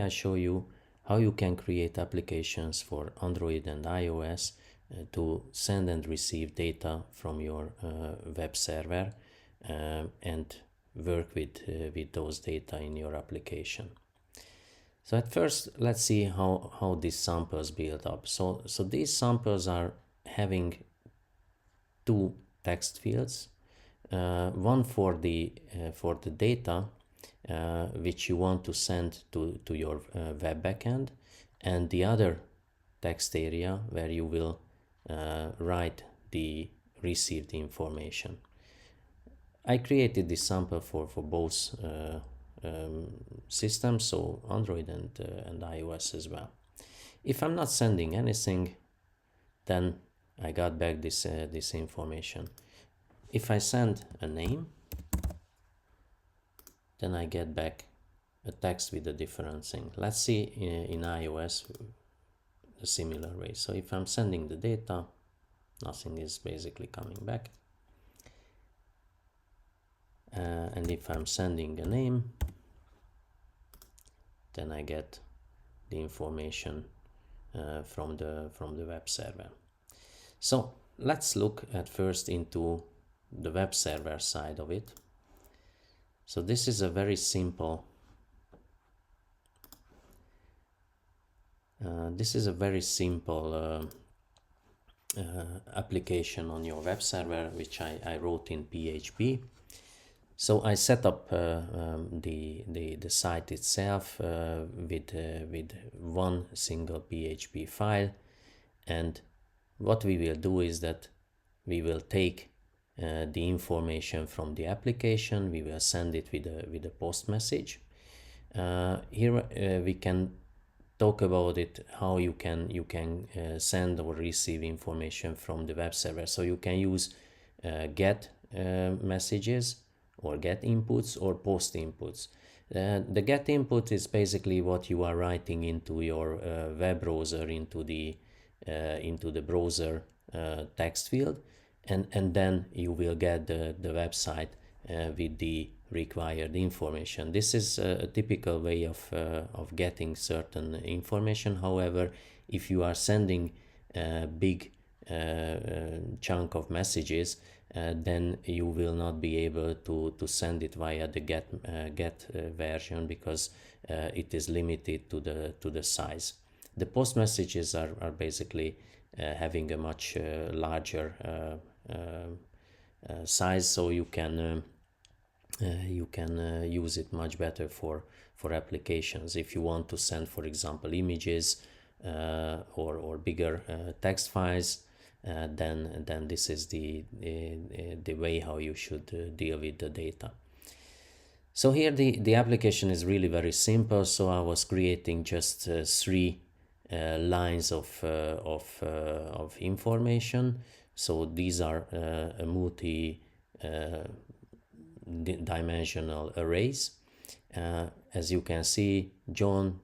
I show you how you can create applications for Android and iOS to send and receive data from your web server and work with those data in your application. So at first, let's see how these samples build up. So these samples are having two text fields, one for the data which you want to send to your web backend, and the other text area where you will write the received information. I created this sample for both systems, so Android and iOS as well. If I'm not sending anything, then I got back this information. If I send a name, then I get back a text with a different thing. Let's see in iOS a similar way. So if I'm sending the data, nothing is basically coming back. And if I'm sending a name, then I get the information from the web server. So let's look at first into the web server side of it. So this is a very simple application on your web server, which I wrote in PHP. So I set up the site itself with one single PHP file, and what we will do is that we will take the information from the application, we will send it with a post message. Here we can talk about it, how you can send or receive information from the web server. So you can use get messages or get inputs or post inputs. The get input is basically what you are writing into your web browser, into the browser text field, and then you will get the website with the required information. This is a typical way of getting certain information. However, if you are sending a big chunk of messages, then you will not be able to send it via the get version, because it is limited to the size. The post messages are basically having a much larger size, so you can use it much better for applications. If you want to send, for example, images or bigger text files, then this is the way how you should deal with the data. So here the application is really very simple. So I was creating just three lines of information. So these are a multi-dimensional arrays. As you can see, John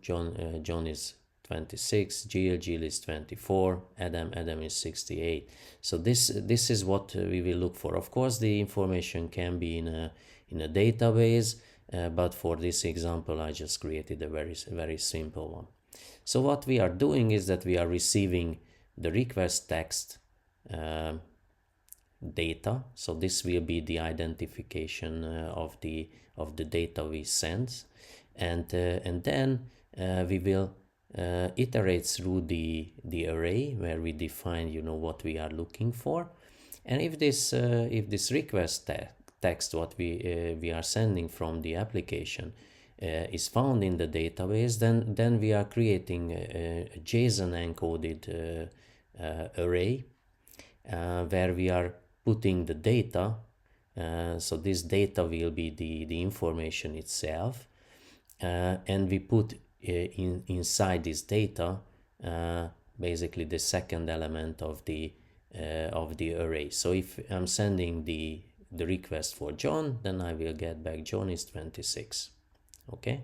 is 26, Jill is 24, Adam is 68. So this is what we will look for. Of course, the information can be in a database, but for this example, I just created a very simple one. So what we are doing is that we are receiving the request text data. So this will be the identification of the data we send, and then we will iterate through the array where we define what we are looking for. And if this request text what we are sending from the application is found in the database, then we are creating a JSON encoded array where we are putting the data. So this data will be the information itself, and we put inside this data basically the second element of the array. So if I'm sending the request for John, then I will get back John is 26. Okay,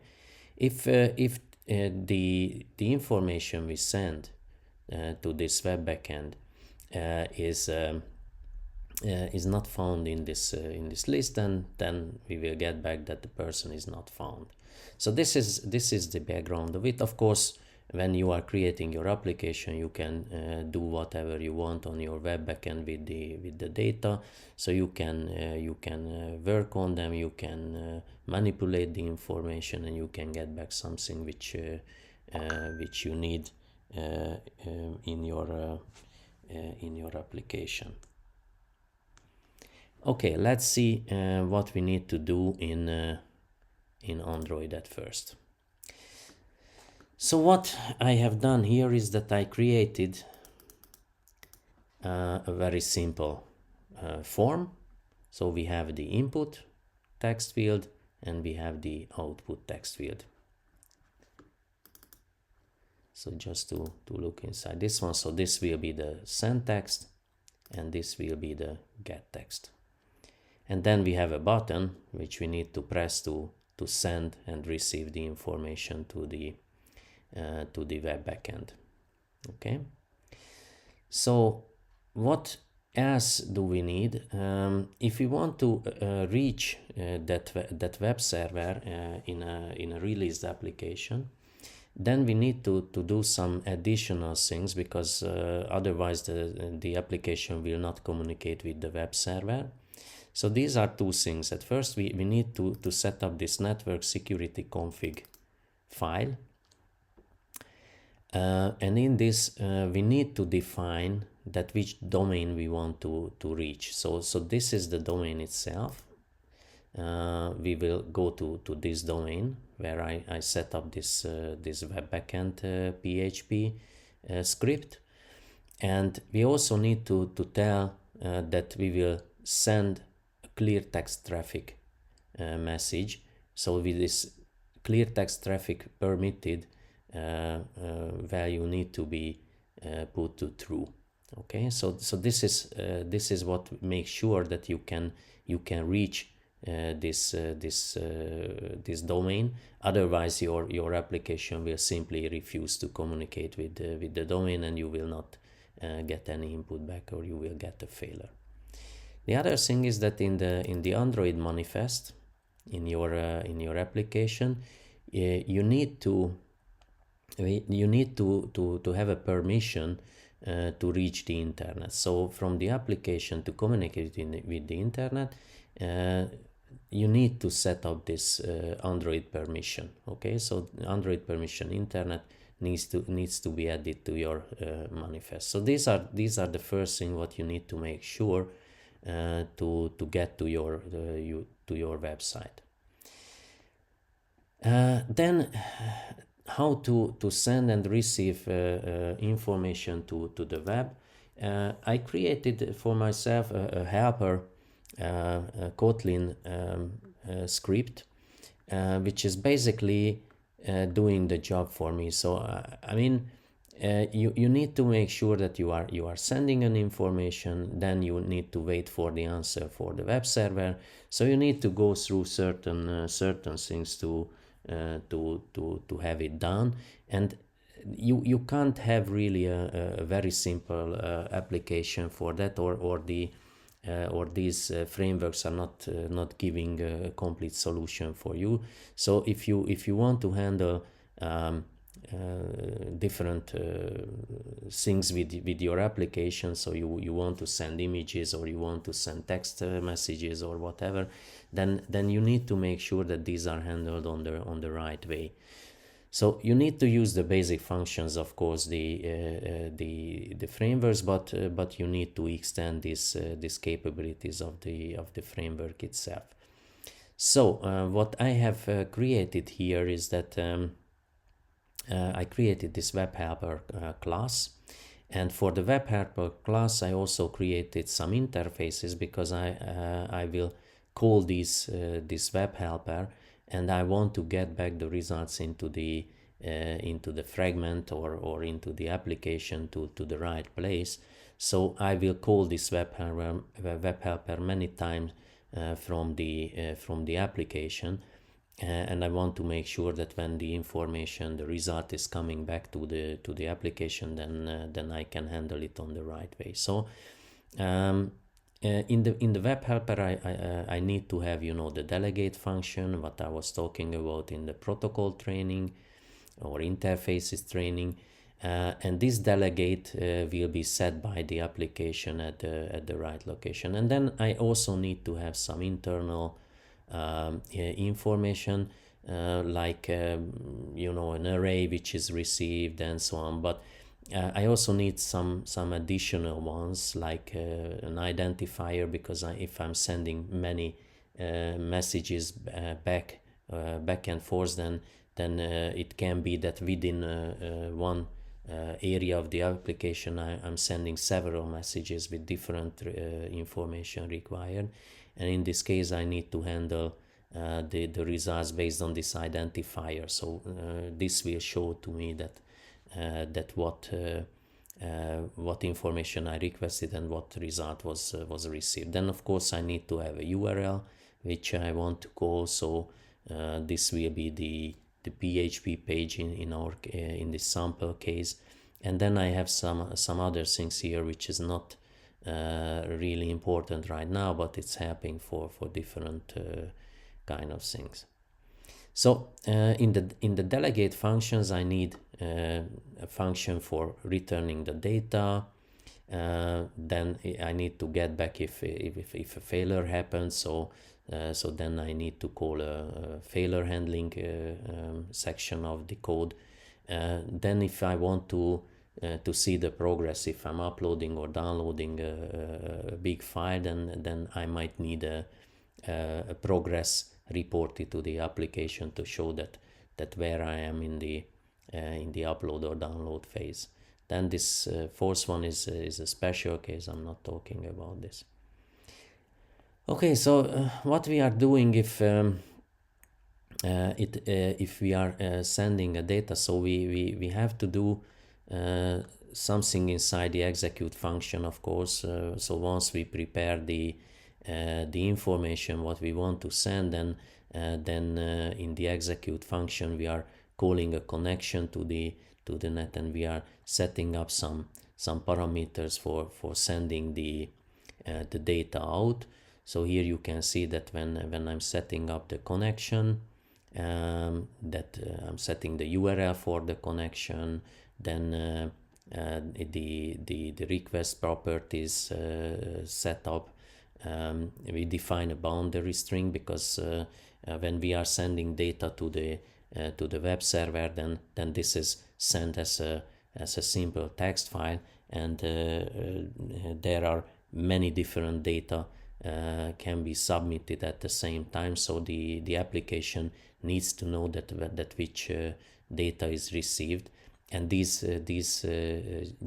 if the information we send to this web backend is not found in this list, then we will get back that the person is not found. So this is the background of it. Of course, when you are creating your application, you can do whatever you want on your web backend with the data. So you can work on them, you can manipulate the information, and you can get back something which you need in your application. Okay, let's see what we need to do in Android at first. So what I have done here is that I created a very simple form. So we have the input text field and we have the output text field. So just to look inside this one, so this will be the send text and this will be the get text. And then we have a button which we need to press to send and receive the information to the web backend. Okay. So what else do we need? If we want to reach that web server in a released application, then we need to do some additional things, because otherwise the application will not communicate with the web server. So these are two things. At first, we need to set up this network security config file. And in this, we need to define that which domain we want to reach. So this is the domain itself. We will go to this domain where I set up this web backend PHP script. And we also need to tell that we will send a clear text traffic message. So with this clear text traffic permitted, value need to be put to true. Okay, so this is what makes sure that you can reach this domain. Otherwise, your application will simply refuse to communicate with the domain, and you will not get any input back, or you will get a failure. The other thing is that in the Android manifest in your application, you need to have a permission to reach the internet. So from the application to communicate with the internet, you need to set up this Android permission. Okay, so Android permission internet needs to be added to your manifest. So these are the first thing what you need to make sure to get to your website. Then how to send and receive information to the web. I created for myself a helper Kotlin script, which is basically doing the job for me. So I mean, you need to make sure that you are sending an information, then you need to wait for the answer for the web server. So you need to go through certain things to have it done, and you can't have really a very simple application for that, or these frameworks are not giving a complete solution for you. So if you want to handle different things with your application, so you want to send images, or you want to send text messages or whatever, then you need to make sure that these are handled on the right way. So you need to use the basic functions, of course, the frameworks, but you need to extend these capabilities of the framework itself. So what I have created here is that I created this web helper class, and for the web helper class I also created some interfaces, because I will call this web helper, and I want to get back the results into the fragment or into the application to the right place. So I will call this web helper many times from the application. And I want to make sure that when the information, the result is coming back to the application, then I can handle it on the right way. So in the web helper, I need to have, you know, the delegate function, what I was talking about in the protocol training or interfaces training, and this delegate will be set by the application at the right location. And then I also need to have some internal information, like you know, an array which is received and so on. But I also need some additional ones, like an identifier, because if I'm sending many messages back and forth, then it can be that within one area of the application I'm sending several messages with different information required, and in this case I need to handle the results based on this identifier. So this will show to me that what information I requested and what result was received. Then of course I need to have a URL which I want to call. So this will be the PHP page in this sample case, and then I have some other things here which is not really important right now, but it's helping for different kind of things. So in the delegate functions, I need a function for returning the data. Then I need to get back if a failure happens. So then I need to call a failure handling section of the code. Then if I want to see the progress, if I'm uploading or downloading a big file, then I might need a progress reported to the application to show that where I am in the upload or download phase. Then this fourth one is a special case. I'm not talking about this. Okay, so what we are doing if we are sending a data, so we have to do something inside the execute function, of course. So once we prepare the information what we want to send, then in the execute function we are calling a connection to the net, and we are setting up some parameters for sending the data out. So here you can see that when I'm setting up the connection, that I'm setting the URL for the connection, then the request properties set up. We define a boundary string, because when we are sending data to the web server, then this is sent as a simple text file, and there are many different data can be submitted at the same time. So the application needs to know that which data is received, and these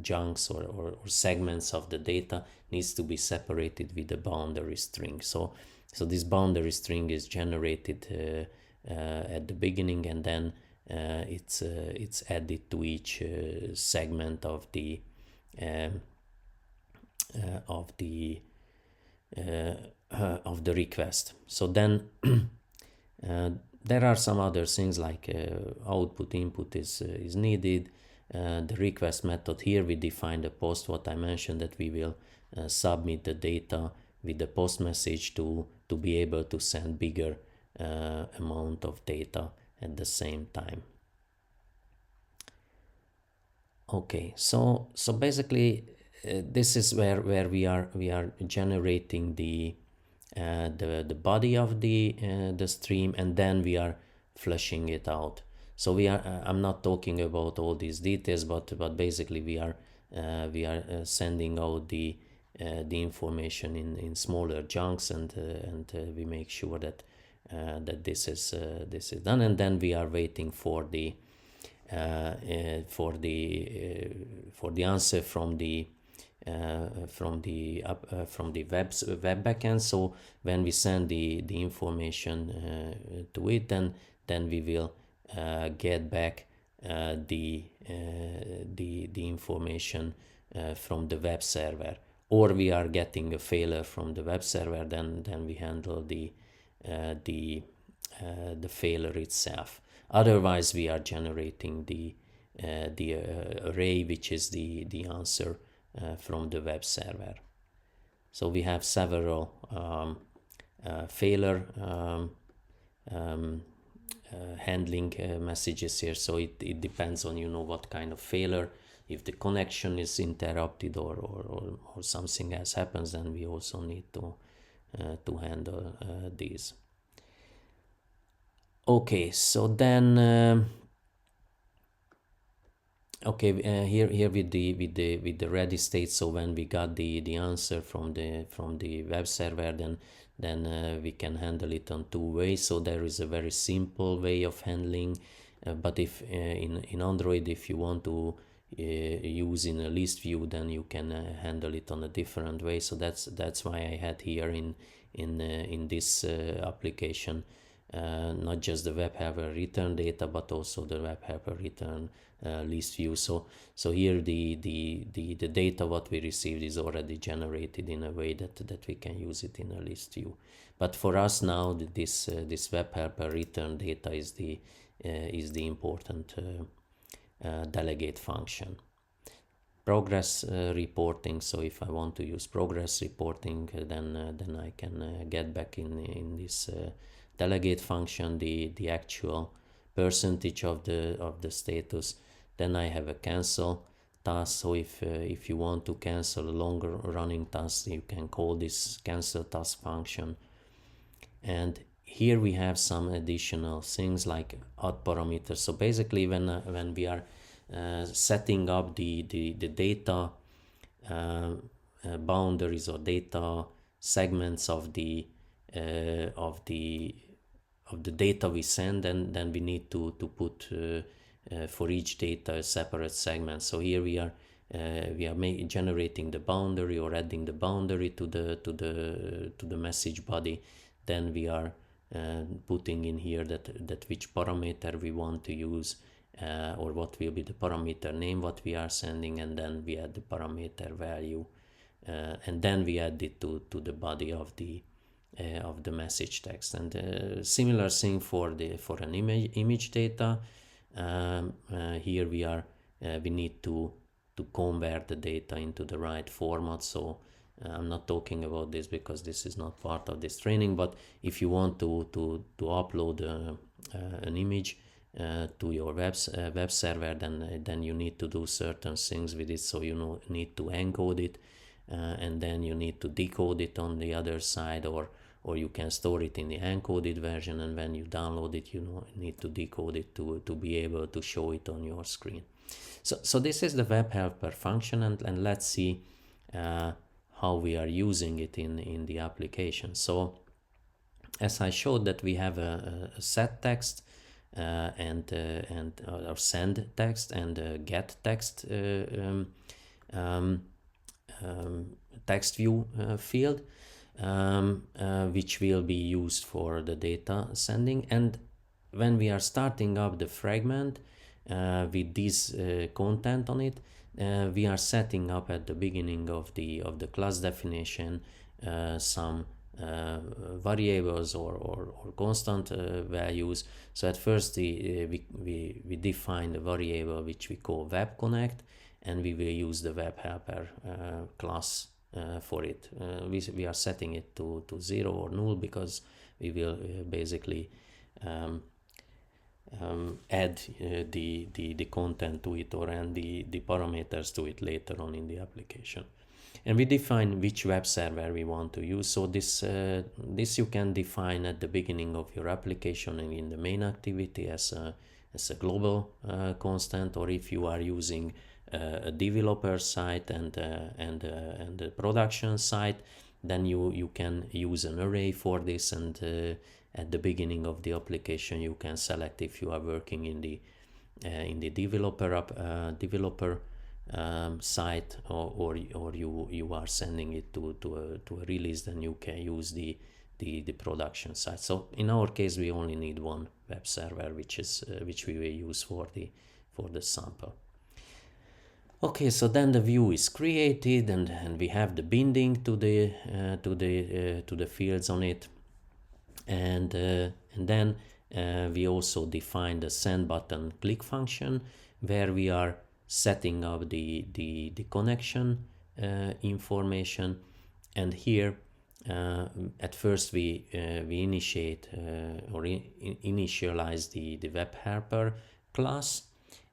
chunks or segments of the data needs to be separated with a boundary string. So this boundary string is generated at the beginning, and then it's added to each segment of the request. So then there are some other things like output input is needed. The request method, here we define the post, what I mentioned, that we will submit the data with the post message to be able to send bigger amount of data at the same time. Okay, so basically this is where we are generating the body of the stream, and then we are fleshing it out. So we are I'm not talking about all these details, but basically we are sending out the information in smaller chunks, and we make sure that this is done, and then we are waiting for the answer from the web backend. So when we send the information to it, then we will get back the information from the web server, or we are getting a failure from the web server, then we handle the failure itself. Otherwise we are generating the array, which is the answer from the web server. So we have several failure handling messages here. So it depends on, you know, what kind of failure. If the connection is interrupted or something else happens, then we also need to handle these. Okay, so then okay, here with the ready state. So when we got the answer from the web server, then we can handle it on two ways. So there is a very simple way of handling, but if in Android, if you want to use in a list view, then you can handle it on a different way. So that's why I had here in this application not just the web helper return data, but also the web helper return list view. So here the data what we received is already generated in a way that we can use it in a list view. But for us now, this web helper return data is the important delegate function. Progress reporting. So if I want to use progress reporting, then I can get back in this delegate function the actual percentage of the status. Then I have a cancel task. So if you want to cancel a longer running task, you can call this cancel task function. And here we have some additional things like add parameters. So basically when we are setting up the data boundaries or data segments of the data we send, then we need to put for each data a separate segment. So here we are generating the boundary or adding the boundary to the message body. Then we are putting in here that which parameter we want to use, or what will be the parameter name what we are sending, and then we add the parameter value, and then we add it to the body of the message text. And similar thing for an image data. Here we need to convert the data into the right format. So I'm not talking about this because this is not part of this training, but if you want to upload an image to your web server, then you need to do certain things with it. So you need to encode it, and then you need to decode it on the other side, or you can store it in the encoded version, and when you download it, you need to decode it to be able to show it on your screen. So this is the web helper function, and let's see how we are using it in the application. So as I showed, that we have a set text and or send text and a get text text view field, which will be used for the data sending. And when we are starting up the fragment with this content on it, we are setting up at the beginning of the class definition some variables or constant values. So at first we define the variable which we call web connect, and we will use the web helper class for it. We are setting it to 0 or null because we will basically add the content to it, or add the parameters to it later on in the application. And we define which web server we want to use. So this you can define at the beginning of your application and in the main activity as a global constant, or if you are using a developer site and a production site, then you can use an array for this, and at the beginning of the application you can select if you are working in the developer site, or you are sending it to a release, then you can use the production site. So in our case we only need one web server, which we will use for the sample. Okay, so then the view is created, and we have the binding to the fields on it, and then we also define the send button click function, where we are setting up the connection information, And here at first we initiate or initialize the web helper class,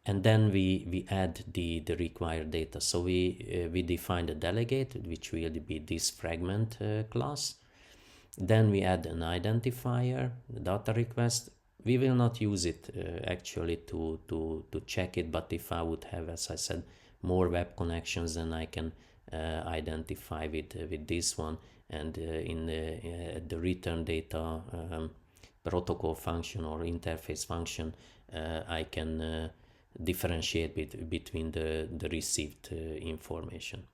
and then we add the required data. So we define a delegate, which will be this fragment class. Then we add an identifier, the data request. We will not use it actually to check it, but if I would have, as I said, more web connections, then I can identify with this one, and in the return data protocol function or interface function, I can differentiate between the received information.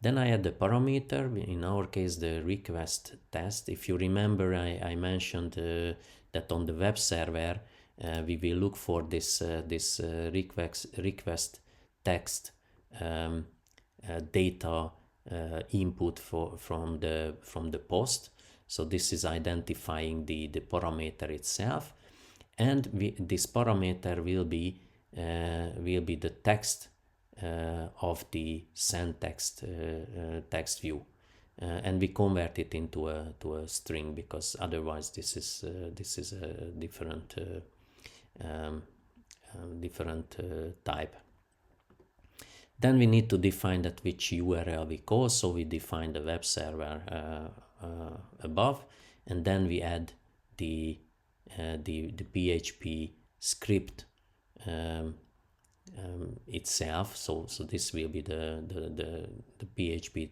Then I add the parameter, in our case the request test. If you remember, I mentioned that on the web server we will look for this request text data input from the post. So this is identifying the parameter itself, and this parameter will be the text of the send text text view, and we convert it into a string, because otherwise this is a different type. Then we need to define that which URL we call, so we define the web server above, and then we add the PHP script itself. So this will be the PHP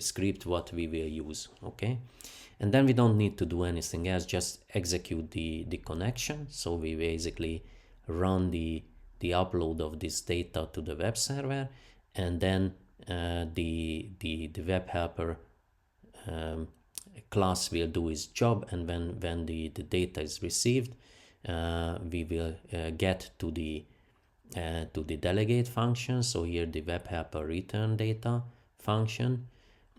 script what we will use. Okay, and then we don't need to do anything else, just execute the connection. So we basically run the upload of this data to the web server, and then the web helper class will do its job, and when the data is received, we will get to the delegate function. So here the web helper return data function,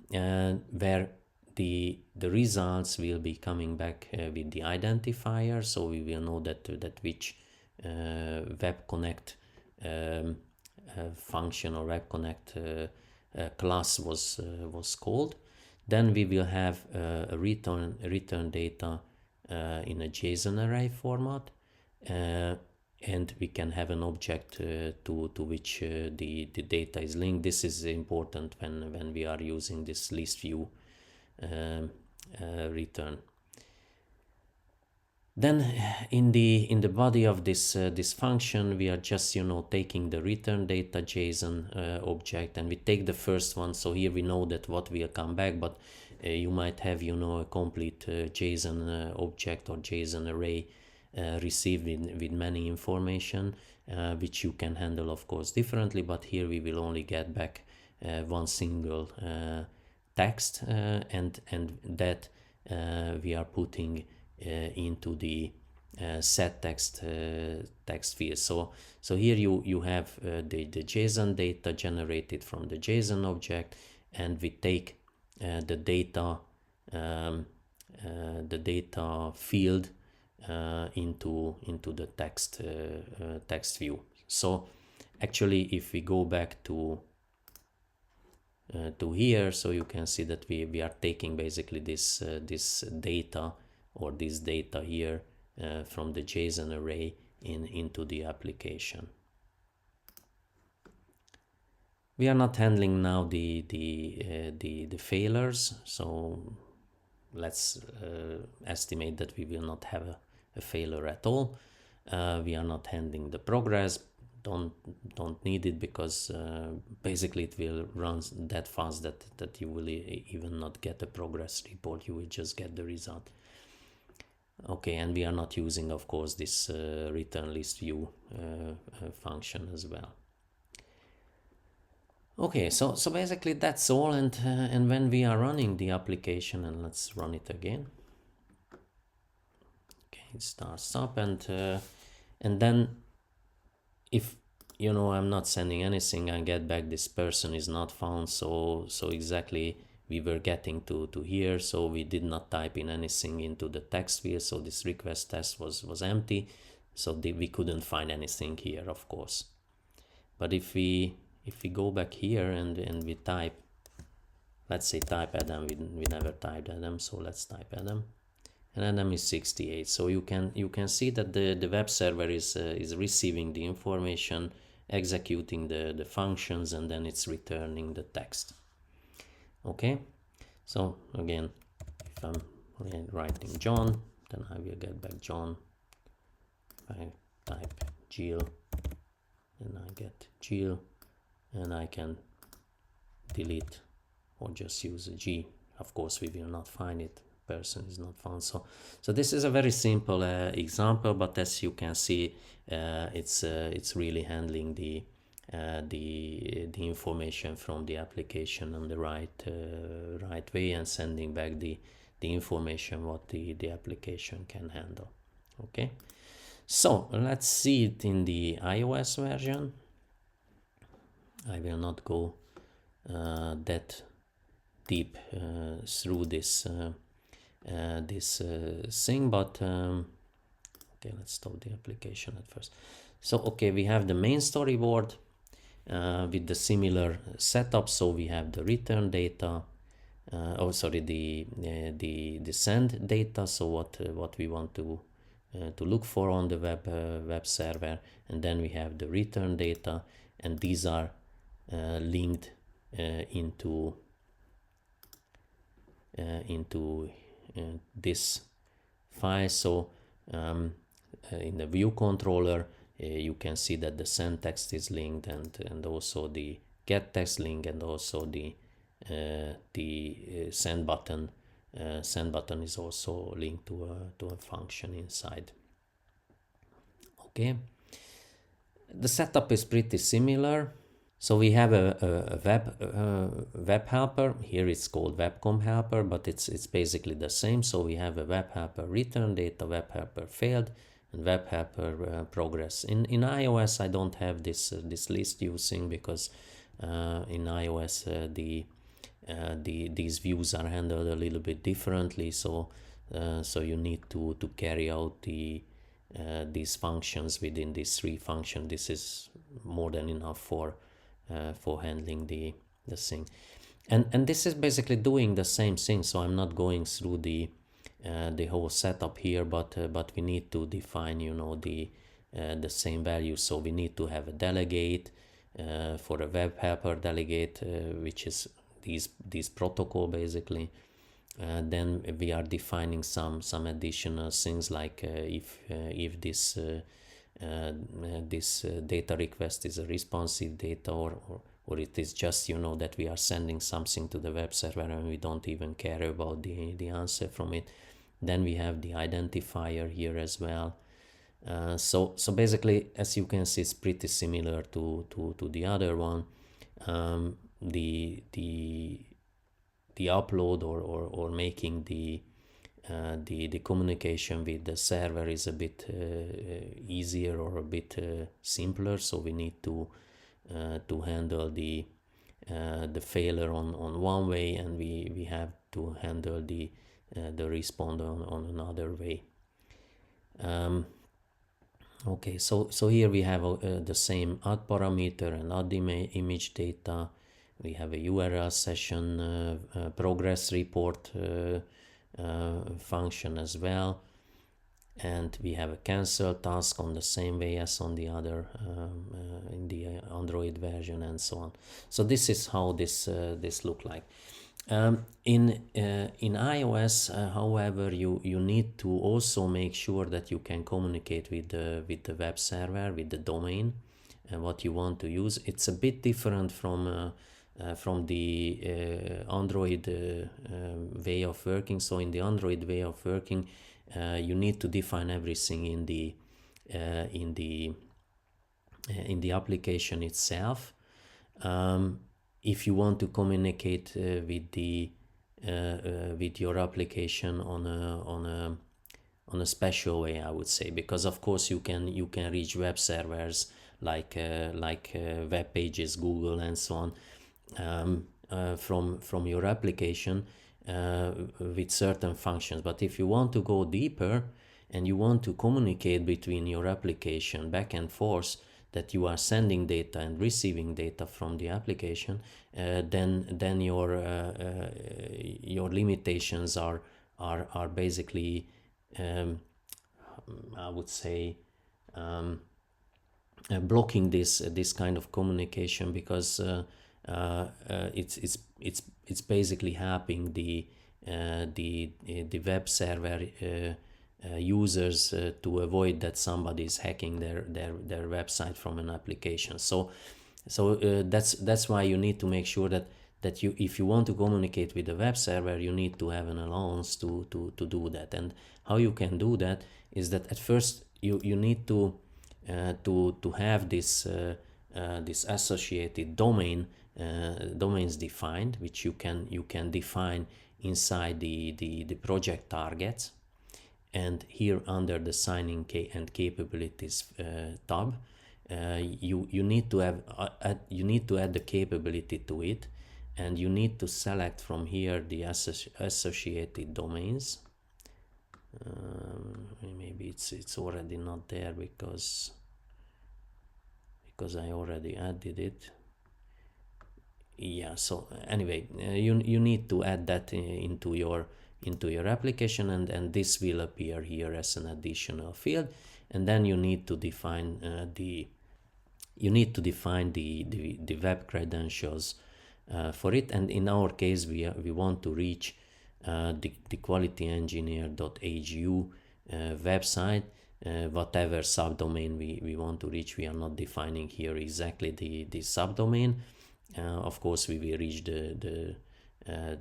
where the results will be coming back with the identifier. So we will know that which web connect function or web connect class was called. Then we will have a return data in a JSON array format, and we can have an object to which the data is linked. This is important when we are using this list view return. Then in the body of this function, we are just taking the return data JSON object, and we take the first one. So here we know that what will come back, but you might have a complete JSON object or JSON array received with many information, which you can handle of course differently, but here we will only get back one single text, and that we are putting into the set text field. So here you have the JSON data generated from the JSON object, and we take the data field into the text view. So actually, if we go back to here, so you can see that we are taking basically this data, or this data here from the JSON array into the application. We are not handling now the failures, so let's estimate that we will not have a failure at all. We are not handling the progress. Don't need it, because basically it will run that fast that you will even not get a progress report. You will just get the result. Okay, and we are not using, of course, this return list view function as well. Okay, so basically that's all, and when we are running the application, and let's run it again. Okay, it starts up, and then if I'm not sending anything, I get back this person is not found. So exactly we were getting to here, so we did not type in anything into the text field, so this request test was empty, so we couldn't find anything here, of course. But if we if we go back here and we type, let's say type Adam, we never typed Adam, so let's type Adam, and Adam is 68. So you can see that the web server is receiving the information, executing the functions, and then it's returning the text. Okay, so again, if I'm writing John, then I will get back John. I type Jill, and I get Jill, and I can delete or just use a G. Of course, we will not find it. Person is not found. So this is a very simple example, but as you can see, it's really handling the information from the application in the right way, and sending back the information what the application can handle. Okay, so let's see it in the iOS version. I will not go that deep through this thing, but okay, let's stop the application at first. So okay, we have the main storyboard with the similar setup. So we have the return data, the send data, so what we want to look for on the web server, and then we have the return data, and these are linked into this file. So in the view controller, you can see that the send text is linked, and also the get text link, and also the send button. Send button is also linked to a function inside. Okay, the setup is pretty similar. So we have a web helper. Here it's called webcom helper, but it's basically the same. So we have a web helper return data, web helper failed, and web helper progress. In iOS, I don't have this list using, because in iOS these views are handled a little bit differently. So you need to carry out these functions within these three functions. This is more than enough for handling the thing, and this is basically doing the same thing. So I'm not going through the whole setup here, but we need to define, the same value. So we need to have a delegate for a web helper delegate, which is these protocol basically. Then we are defining some additional things, like if this data request is a responsive data, or it is just that we are sending something to the web server and we don't even care about the answer from it. Then we have the identifier here as well. So basically, as you can see, it's pretty similar to the other one. The upload or making the communication with the server is a bit easier, or a bit simpler. So we need to handle the failure on one way, and we have to handle the respond on another way. Okay, so here we have the same add parameter and add image data. We have a URL session progress report function as well, and we have a cancel task on the same way as on the other in the Android version, and so on. So this is how this look like. In iOS, however, you need to also make sure that you can communicate with the web server, with the domain, and what you want to use. It's a bit different from the Android way of working. So in the Android way of working, you need to define everything in the application itself. If you want to communicate with your application on a special way, I would say, because of course you can reach web servers like web pages, Google, and so on, from your application with certain functions. But if you want to go deeper and you want to communicate between your application back and forth, that you are sending data and receiving data from the application, then your limitations are basically, I would say, blocking this kind of communication, because it's basically helping the web server users to avoid that somebody is hacking their website from an application. So that's why you need to make sure that you, if you want to communicate with the web server, you need to have an allowance to do that. And how you can do that is that at first you need to have this associated domains defined, which you can define inside the project targets. And here under the signing and capabilities tab, you need to have add the capability to it, and you need to select from here the associated domains. Maybe it's already not there because I already added it. Yeah, so anyway, you need to add that into your application, and this will appear here as an additional field. And then you need to define the web credentials for it. And in our case, we want to reach the qualityengineer.hu website. Whatever subdomain we want to reach, we are not defining here exactly the subdomain. Of course, we will reach the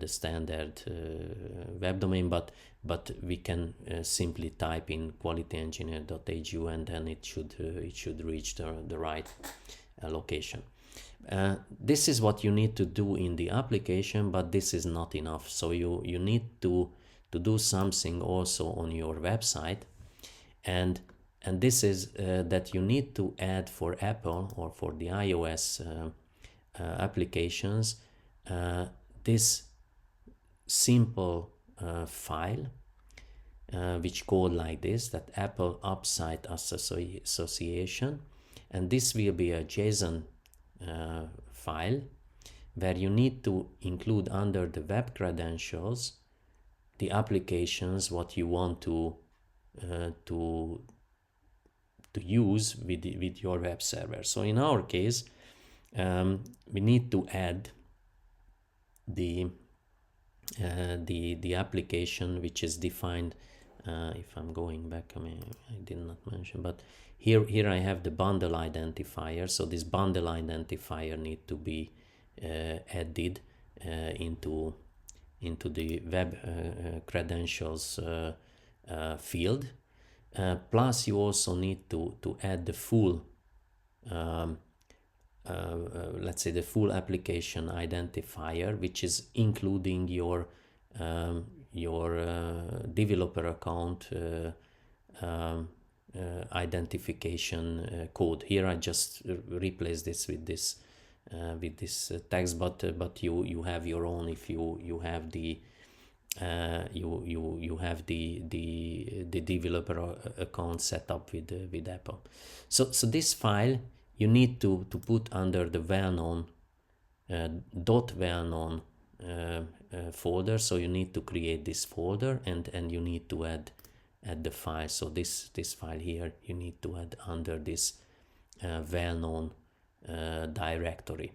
standard web domain, but we can simply type in qualityengineer.hu, and then it should reach the right location. This is what you need to do in the application, but this is not enough. So you need to do something also on your website, and this is that you need to add for Apple or for the iOS applications this simple file which code like this, that Apple Upside Association, and this will be a JSON file where you need to include under the web credentials the applications what you want to use with your web server. So in our case, we need to add the application which is defined. If I'm going back, I mean, I did not mention, but here I have the bundle identifier. So this bundle identifier need to be added into the web credentials field. Plus you also need to add the full let's say the full application identifier, which is including your developer account identification code. Here I just replace this with this text, but you have your own if you have the you have the developer account set up with Apple. So this file you need to put under the well-known .well-known folder. So you need to create this folder, and you need to add the file. So this file here you need to add under this well-known directory.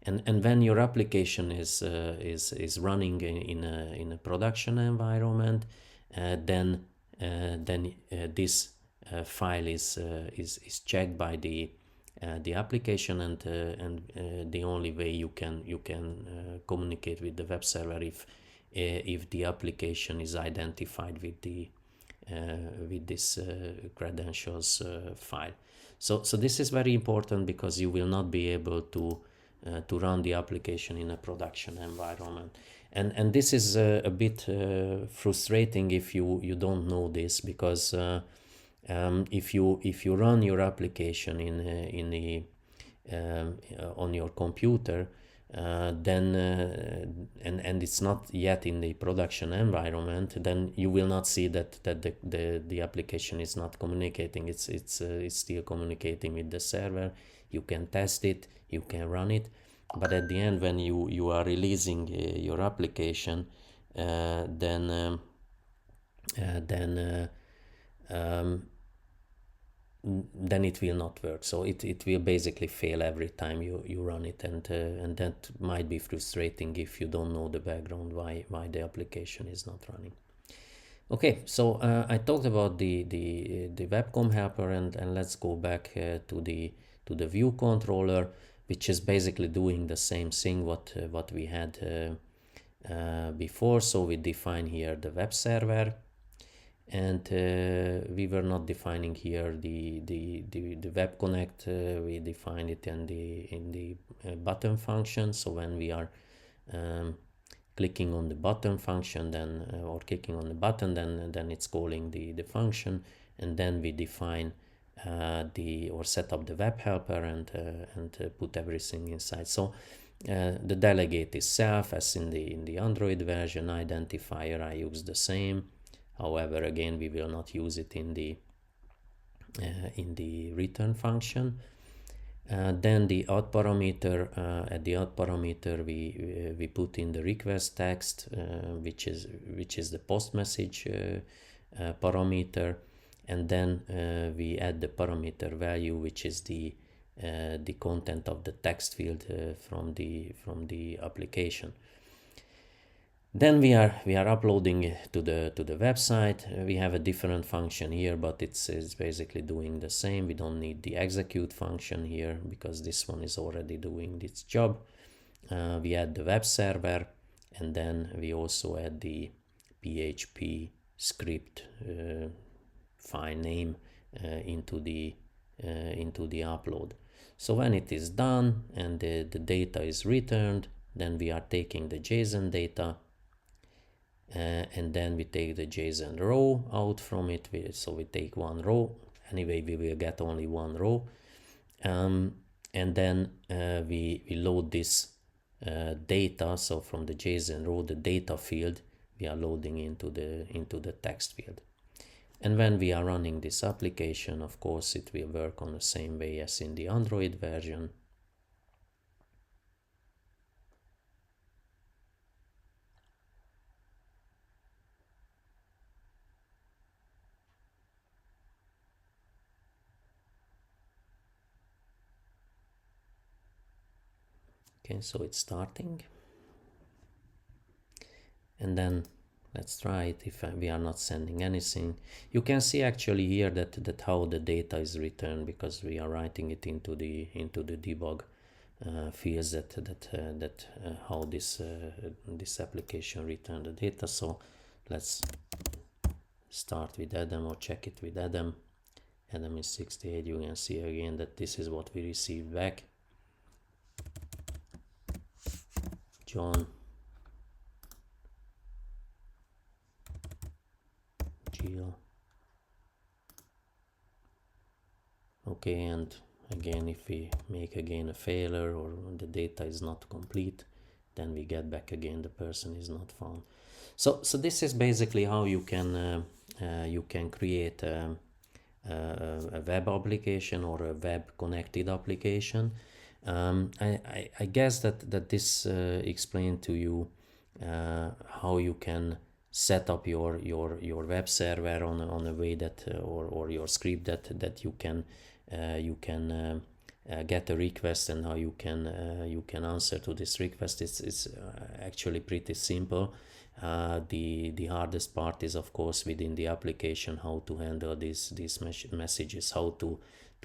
And when your application is running in a production environment, then this file is checked by the application, and the only way you can communicate with the web server if the application is identified with this credentials file. So this is very important, because you will not be able to run the application in a production environment, and this is a bit frustrating if you don't know this, because if you run your application on your computer, then and it's not yet in the production environment, then you will not see that the application is not communicating. It's still communicating with the server. You can test it, you can run it, but at the end, when you are releasing your application, then then it will not work. So it will basically fail every time you run it, and that might be frustrating if you don't know the background why the application is not running. Okay, so I talked about the webcom helper, and let's go back to the view controller, which is basically doing the same thing what we had before. So we define here the web server, and we were not defining here the web connect. We defined it in the button function. So when we are clicking on the button function, then or clicking on the button, then it's calling the function, and then we define or set up the web helper and put everything inside. So the delegate is self, as in the Android version. Identifier, I use the same. However, again, we will not use it in the return function. Then the out parameter. At the out parameter, we put in the request text, which is the post message parameter, and then we add the parameter value, which is the content of the text field from the application. Then we are uploading to the website. We have a different function here, but it's basically doing the same. We don't need the execute function here because this one is already doing its job. We add the web server, and then we also add the PHP script file name into the upload. So when it is done and the data is returned, then we are taking the JSON data. And then we take the JSON row out from it. So we take one row. Anyway, we will get only one row. And then we load this data. So from the JSON row, the data field, we are loading into the text field. And when we are running this application, of course, it will work on the same way as in the Android version. Okay, so it's starting, and then let's try it. If we are not sending anything, you can see actually here that how the data is returned, because we are writing it into the debug fields that how this application returned the data. So let's start with Adam, or check it with Adam. Adam is 68. You can see again that this is what we received back. John, Jill. Okay, and again, if we make again a failure or the data is not complete, then we get back again the person is not found. So this is basically how you can create a web application or a web connected application. I guess that this explained to you how you can set up your web server on a way that or your script that you can get a request, and how you can answer to this request. It's actually pretty simple. The hardest part is, of course, within the application, how to handle these messages, how to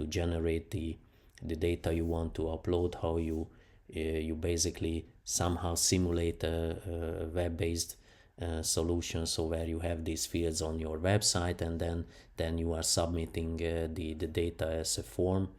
generate the data you want to upload, how you basically somehow simulate a web-based solution, so where you have these fields on your website, and then you are submitting the data as a form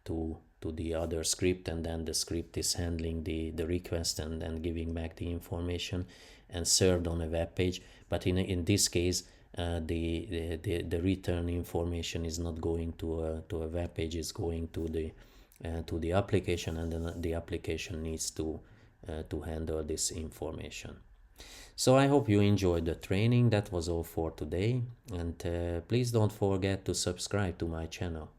to the other script, and then the script is handling the request and then giving back the information and served on a web page. But in this case, the return information is not going to a web page, it's going to to the application, and then the application needs to handle this information. So I hope you enjoyed the training. That was all for today, and please don't forget to subscribe to my channel.